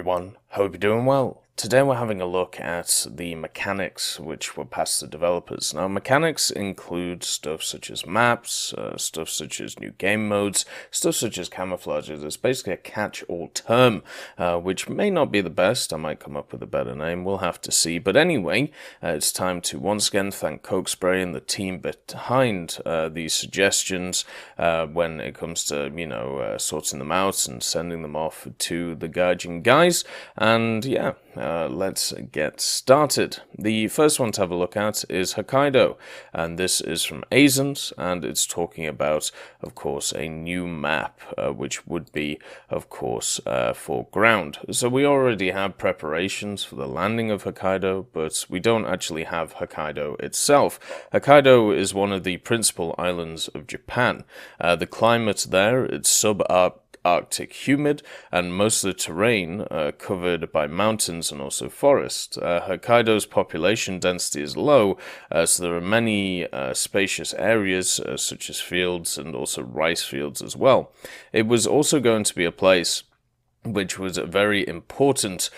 everyone, hope you're doing well. Today we're having a look at the mechanics which were passed to developers. Now mechanics include stuff such as maps, stuff such as new game modes, stuff such as camouflages. It's basically a catch-all term, which may not be the best. I might come up with a better name, we'll have to see. But anyway, it's time to once again thank Coke Spray and the team behind these suggestions when it comes to, sorting them out and sending them off to the Gaijin guys. And yeah, let's get started. The first one to have a look at is Hokkaido, and this is from Azens, and it's talking about, of course, a new map, which would be, of course, for ground. So we already have preparations for the landing of Hokkaido, but we don't actually have Hokkaido itself. Hokkaido is one of the principal islands of Japan. The climate there, it's Arctic humid, and most of the terrain covered by mountains and also forest. Hokkaido's population density is low, so there are many spacious areas such as fields and also rice fields as well. It was also going to be a place which was very important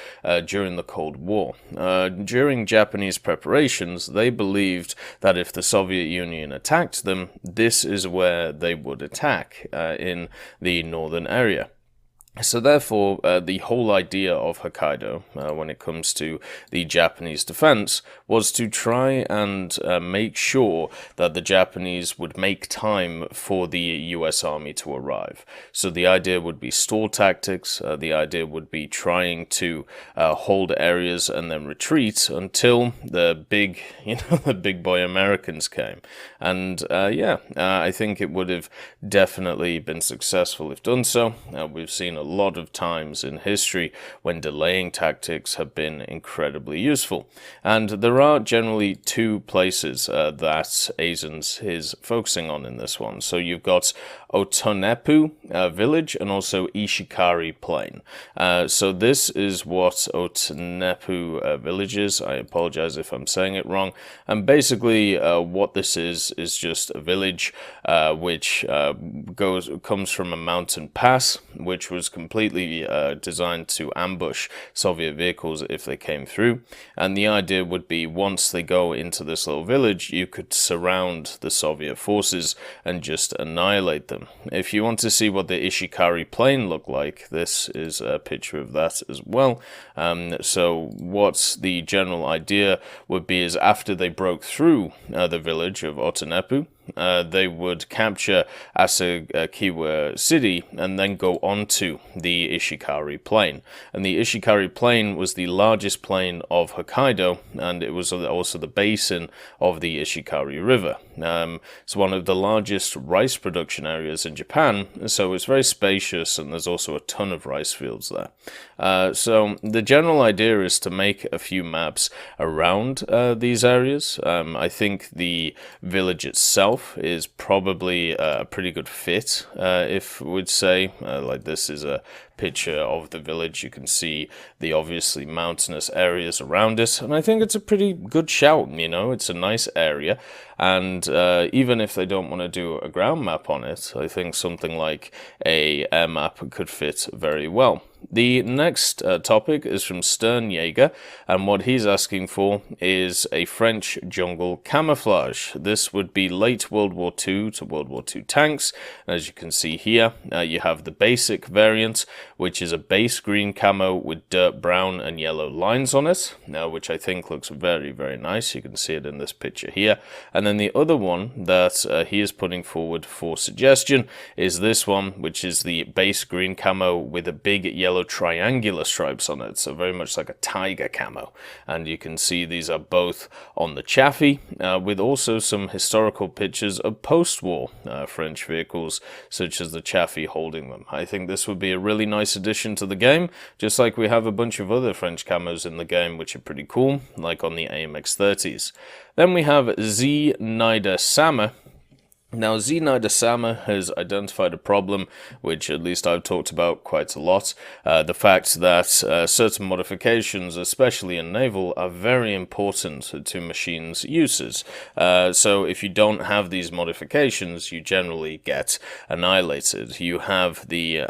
during the Cold War. During Japanese preparations, they believed that if the Soviet Union attacked them, this is where they would attack, in the northern area. So therefore, the whole idea of Hokkaido, when it comes to the Japanese defense, was to try and make sure that the Japanese would make time for the US Army to arrive. So the idea would be stall tactics, the idea would be trying to hold areas and then retreat until the big, the big boy Americans came. And I think it would have definitely been successful if done so. We've seen a lot of times in history when delaying tactics have been incredibly useful. And there are generally two places that Azens is focusing on in this one. So you've got Otonepu village and also Ishikari plain. So this is what Otonepu village is. I apologize if I'm saying it wrong. And basically what this is just a village which comes from a mountain pass, which was completely designed to ambush Soviet vehicles if they came through. And the idea would be once they go into this little village, you could surround the Soviet forces and just annihilate them. If you want to see what the Ishikari plain looked like, this is a picture of that as well. So what the general idea would be is after they broke through the village of Otonepu, they would capture Asakiwa city and then go on to the Ishikari plain. And the Ishikari plain was the largest plain of Hokkaido, and it was also the basin of the Ishikari River. It's one of the largest rice production areas in Japan, so it's very spacious, and there's also a ton of rice fields there. So the general idea is to make a few maps around these areas. I think the village itself is probably a pretty good fit, if we'd say. Like this is a picture of the village. You can see the obviously mountainous areas around it, and I think it's a pretty good shout. It's a nice area, and even if they don't want to do a ground map on it, I think something like a air map could fit very well. The next topic is from Stern Jaeger, and what he's asking for is a French jungle camouflage. This would be late World War II to World War II tanks. As you can see here, you have the basic variant, which is a base green camo with dirt brown and yellow lines on it, which I think looks very, very nice. You can see it in this picture here. And then the other one that he is putting forward for suggestion is this one, which is the base green camo with a big yellow triangular stripes on it, so very much like a tiger camo. And you can see these are both on the Chaffee, with also some historical pictures of post-war French vehicles, such as the Chaffee holding them. I think this would be a really nice addition to the game, just like we have a bunch of other French camos in the game which are pretty cool, like on the AMX-30s. Then we have Z Nida Sama, Now, Sama has identified a problem, which at least I've talked about quite a lot. The fact that certain modifications, especially in naval, are very important to machines' uses. So if you don't have these modifications, you generally get annihilated. You have the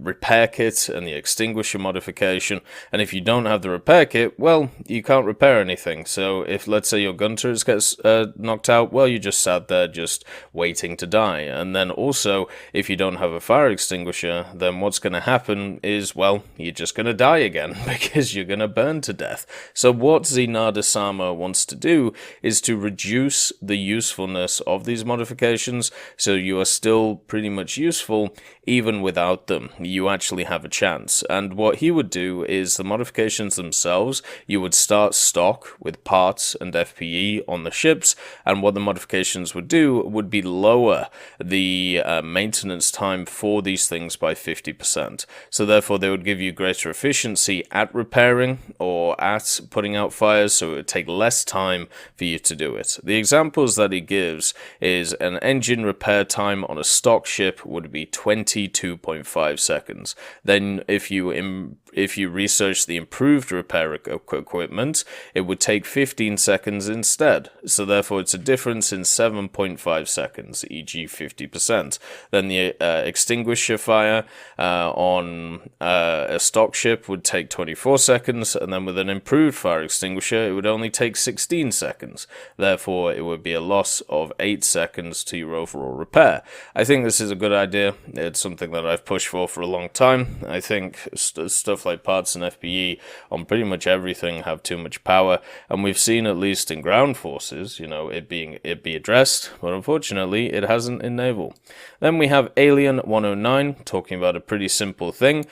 repair kit and the extinguisher modification, and if you don't have the repair kit, well, you can't repair anything. So if, let's say, your gun turret gets knocked out, well, you just sat there just waiting to die. And then also, if you don't have a fire extinguisher, then what's going to happen is, well, you're just going to die again because you're going to burn to death. So what Sama wants to do is to reduce the usefulness of these modifications, so you are still pretty much useful even without them. You actually have a chance. And what he would do is the modifications themselves, you would start stock with parts and FPE on the ships, and what the modifications would do would be lower the maintenance time for these things by 50%. So therefore they would give you greater efficiency at repairing or at putting out fires, so it would take less time for you to do it. The examples that he gives is an engine repair time on a stock ship would be 22.5 seconds. Then if you research the improved repair equipment, it would take 15 seconds instead. So therefore it's a difference in 7.5 seconds, e.g. 50%. Then the extinguisher fire on a stock ship would take 24 seconds, and then with an improved fire extinguisher it would only take 16 seconds. Therefore it would be a loss of 8 seconds to your overall repair. I think this is a good idea. It's something that I've pushed for a long time. I think stuff like parts and FPE on pretty much everything have too much power, and we've seen, at least in ground forces, it be addressed, but unfortunately it hasn't in naval. Then we have Alien 109 talking about a pretty simple thing,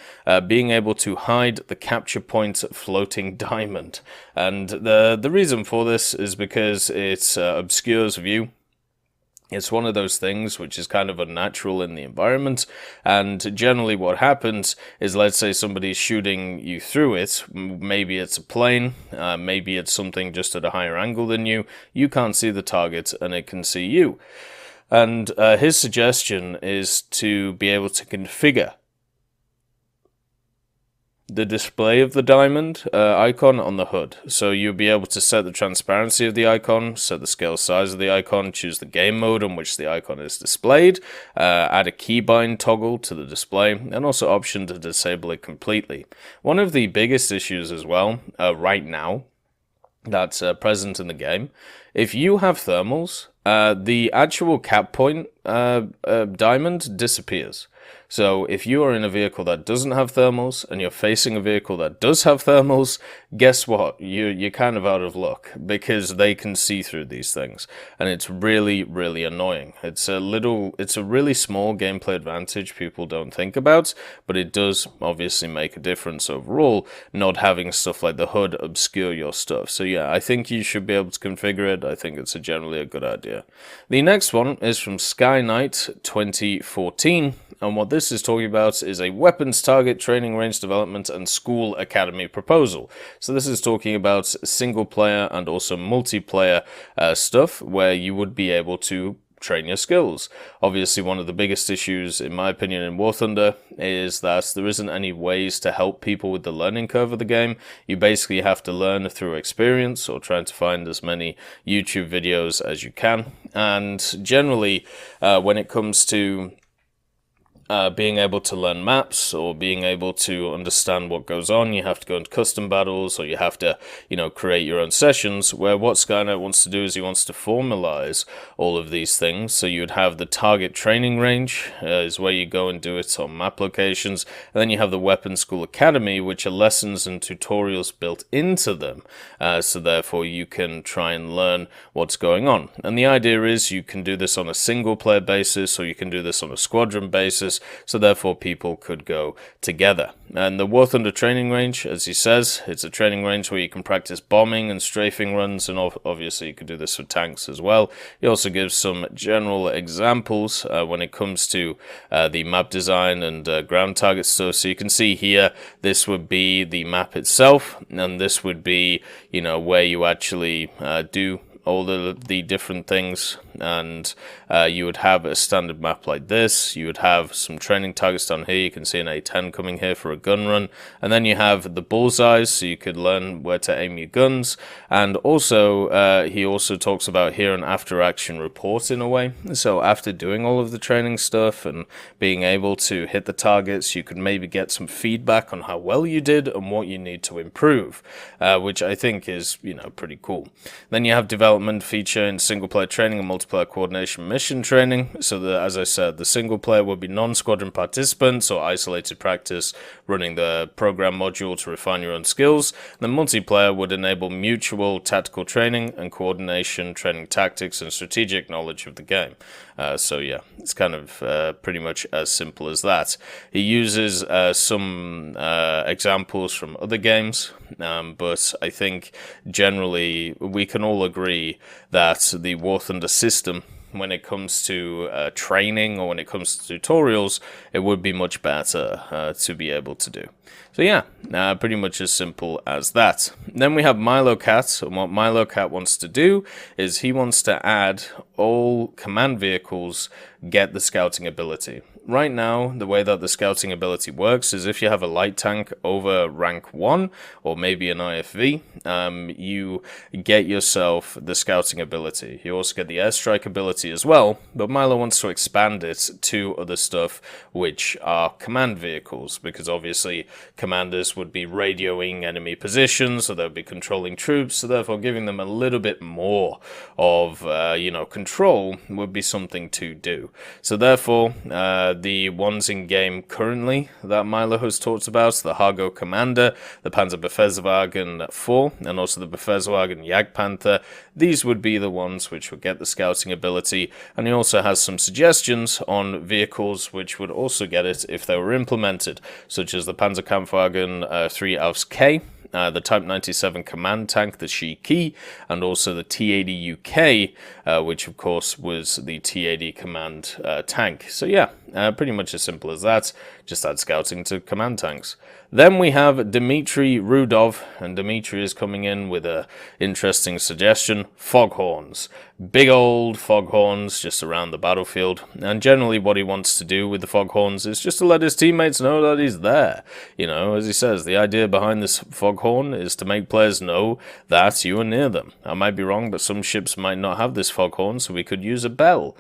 being able to hide the capture point floating diamond. And the reason for this is because it obscures view. It's one of those things which is kind of unnatural in the environment, and generally what happens is, let's say somebody's shooting you through it, maybe it's a plane, maybe it's something just at a higher angle than you can't see the target and it can see you. And his suggestion is to be able to configure the display of the diamond icon on the hood. So you'll be able to set the transparency of the icon, set the scale size of the icon, choose the game mode on which the icon is displayed, add a keybind toggle to the display, and also option to disable it completely. One of the biggest issues as well, right now, that's present in the game, if you have thermals, the actual cap point diamond disappears. So if you are in a vehicle that doesn't have thermals and you're facing a vehicle that does have thermals, guess what? You're kind of out of luck, because they can see through these things, and it's really, really annoying. It's a really small gameplay advantage people don't think about, but it does obviously make a difference overall, not having stuff like the hood obscure your stuff. So yeah, I think you should be able to configure it. I think it's generally a good idea. The next one is from Sky Knight 2014. And what this is talking about is a weapons target training range development and school academy proposal. So this is talking about single player and also multiplayer stuff where you would be able to train your skills. Obviously, one of the biggest issues, in my opinion, in War Thunder is that there isn't any ways to help people with the learning curve of the game. You basically have to learn through experience or trying to find as many YouTube videos as you can. And generally, when it comes to being able to learn maps or being able to understand what goes on, you have to go into custom battles, or you have to, create your own sessions, where what Skynet wants to do is he wants to formalize all of these things. So you'd have the target training range, is where you go and do it on map locations, and then you have the Weapon School Academy, which are lessons and tutorials built into them, so therefore you can try and learn what's going on. And the idea is you can do this on a single player basis, or you can do this on a squadron basis, so therefore people could go together. And the War Thunder training range, as he says, it's a training range where you can practice bombing and strafing runs, and obviously you could do this for tanks as well. He also gives some general examples when it comes to the map design and ground target stuff. So you can see here, this would be the map itself, and this would be, where you actually do all the different things, and you would have a standard map like this. You would have some training targets down here. You can see an A10 coming here for a gun run, and then you have the bullseyes, so you could learn where to aim your guns. And also he also talks about here an after action report in a way. So after doing all of the training stuff and being able to hit the targets, you could maybe get some feedback on how well you did and what you need to improve, which I think is, pretty cool. Then you have development feature in single player training and multiplayer coordination mission training. So as I said, the single player would be non-squadron participants or isolated practice running the program module to refine your own skills. The multiplayer would enable mutual tactical training and coordination, training tactics and strategic knowledge of the game. So yeah, it's kind of pretty much as simple as that. He uses some examples from other games, but I think generally we can all agree that the War Thunder system, when it comes to training or when it comes to tutorials, it would be much better to be able to do. So yeah, pretty much as simple as that. Then we have MiloCat, and what MiloCat wants to do is he wants to add all command vehicles get the scouting ability. Right now, the way that the scouting ability works is if you have a light tank over rank 1, or maybe an IFV, you get yourself the scouting ability. You also get the airstrike ability as well, but Milo wants to expand it to other stuff which are command vehicles, because obviously commanders would be radioing enemy positions, so they'll be controlling troops, so therefore giving them a little bit more of, control would be something to do. So therefore, the ones in game currently that Milo has talked about, the Hargo Commander, the Panzerbefehlswagen 4, and also the Befehlswagen Jagdpanther, these would be the ones which would get the scouting ability, and he also has some suggestions on vehicles which would also get it if they were implemented, such as the Panzerkampfwagen 3 Aufs K, the Type 97 command tank, the Shi-Ki, and also the T-80 UK, which of course was the T-80 command tank. So yeah, pretty much as simple as that. Just add scouting to command tanks. Then we have Dmitry Rudov, and Dmitry is coming in with a interesting suggestion: Foghorns. Big old foghorns just around the battlefield, and generally what he wants to do with the foghorns is just to let his teammates know that he's there. As he says, the idea behind this foghorn is to make players know that you are near them. I might be wrong, but some ships might not have this foghorn, so we could use a bell.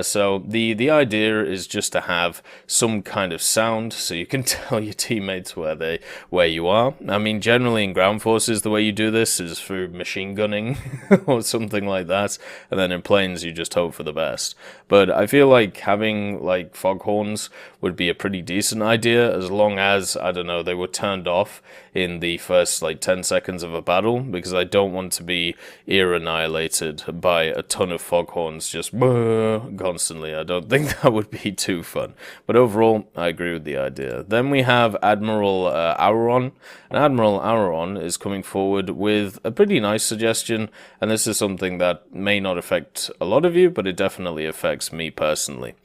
So the idea is just to have some kind of sound so you can tell your teammates where you are. I mean, generally in ground forces, the way you do this is through machine gunning or something like that. And then in planes, you just hope for the best. But I feel like having like foghorns would be a pretty decent idea, as long as, I don't know, they were turned off in the first 10 seconds of a battle, because I don't want to be ear annihilated by a ton of foghorns just constantly. I don't think that would be too fun. But overall, I agree with the idea. Then we have Admiral Auron, and Admiral Auron is coming forward with a pretty nice suggestion, and this is something that may not affect a lot of you, but it definitely affects me personally.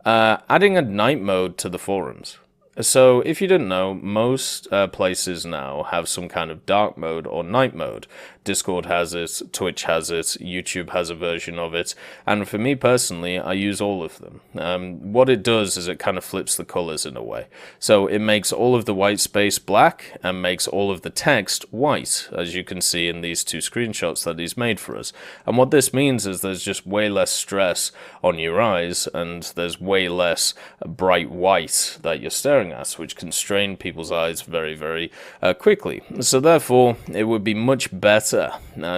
Adding a night mode to the forums. So, if you didn't know, most places now have some kind of dark mode or night mode. Discord has it, Twitch has it, YouTube has a version of it, and for me personally, I use all of them. What it does is it kind of flips the colors in a way. So it makes all of the white space black and makes all of the text white, as you can see in these two screenshots that he's made for us. And what this means is there's just way less stress on your eyes, and there's way less bright white that you're staring at, which can strain people's eyes very, very quickly. So therefore, it would be much better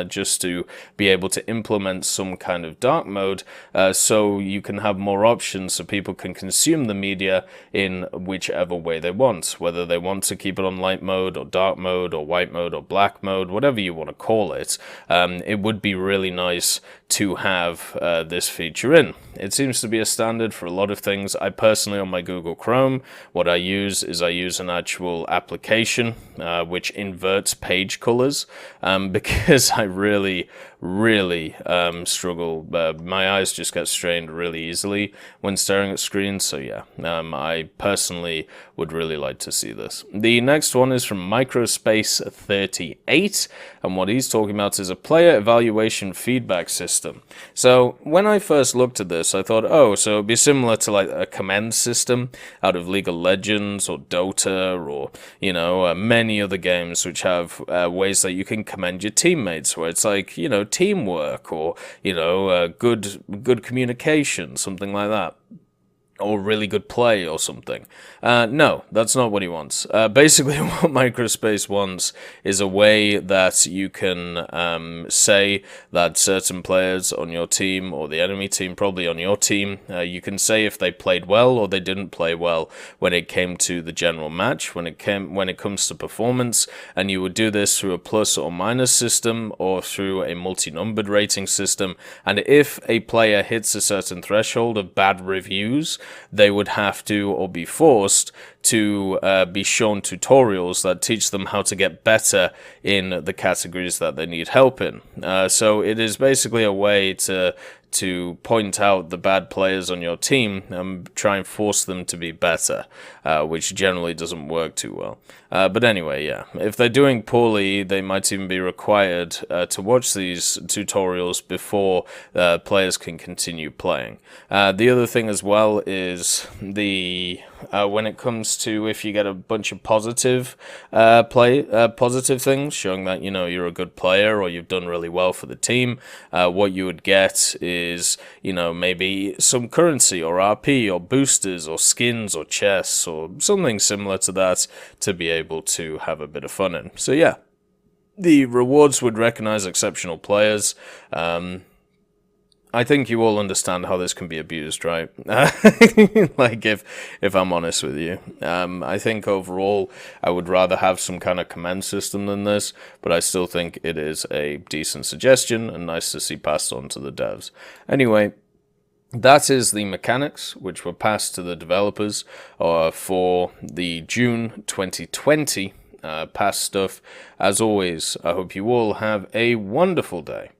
just to be able to implement some kind of dark mode so you can have more options so people can consume the media in whichever way they want, whether they want to keep it on light mode or dark mode or white mode or black mode, whatever you want to call it. It would be really nice to have this feature in. It seems to be a standard for a lot of things. I personally, on my Google Chrome, what I use an actual application which inverts page colors, because I really really struggle. My eyes just get strained really easily when staring at screens, so yeah, I personally would really like to see this. The next one is from Microspace38, and what he's talking about is a player evaluation feedback system. So when I first looked at this, I thought, oh, so it'd be similar to like a commend system out of League of Legends or Dota or, you know, many other games which have ways that you can commend your teammates, where it's like, you know, teamwork or, you know, good communication, something like that. Or really good play or something. No, that's not what he wants. Basically, what Microspace wants is a way that you can say that certain players on your team, or the enemy team probably on your team, you can say if they played well or they didn't play well when it came to the general match, when it comes to performance, and you would do this through a plus or minus system or through a multi-numbered rating system. And if a player hits a certain threshold of bad reviews, they would have to, or be forced to, be shown tutorials that teach them how to get better in the categories that they need help in. So it is basically a way to point out the bad players on your team and try and force them to be better, which generally doesn't work too well. But anyway, yeah, if they're doing poorly, they might even be required to watch these tutorials before players can continue playing. The other thing as well is when it comes to if you get a bunch of positive positive things showing that, you know, you're a good player or you've done really well for the team, what you would get is, you know, maybe some currency or RP or boosters or skins or chests or something similar to that to be able to have a bit of fun in. So yeah, the rewards would recognize exceptional players. I think you all understand how this can be abused, right? Like, if I'm honest with you. I think overall I would rather have some kind of command system than this, but I still think it is a decent suggestion and nice to see passed on to the devs. Anyway, that is the mechanics which were passed to the developers for the June 2020 past stuff. As always, I hope you all have a wonderful day,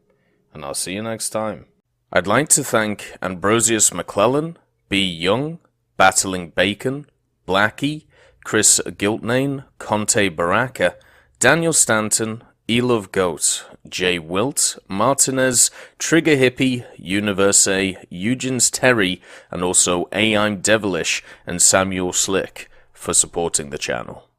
and I'll see you next time. I'd like to thank Ambrosius McClellan, B. Young, Battling Bacon, Blackie, Chris Giltnane, Conte Baraka, Daniel Stanton, Elove Goat, Jay Wilt, Martinez, Trigger Hippie, Universe, Eugens Terry, and also I'm Devilish and Samuel Slick for supporting the channel.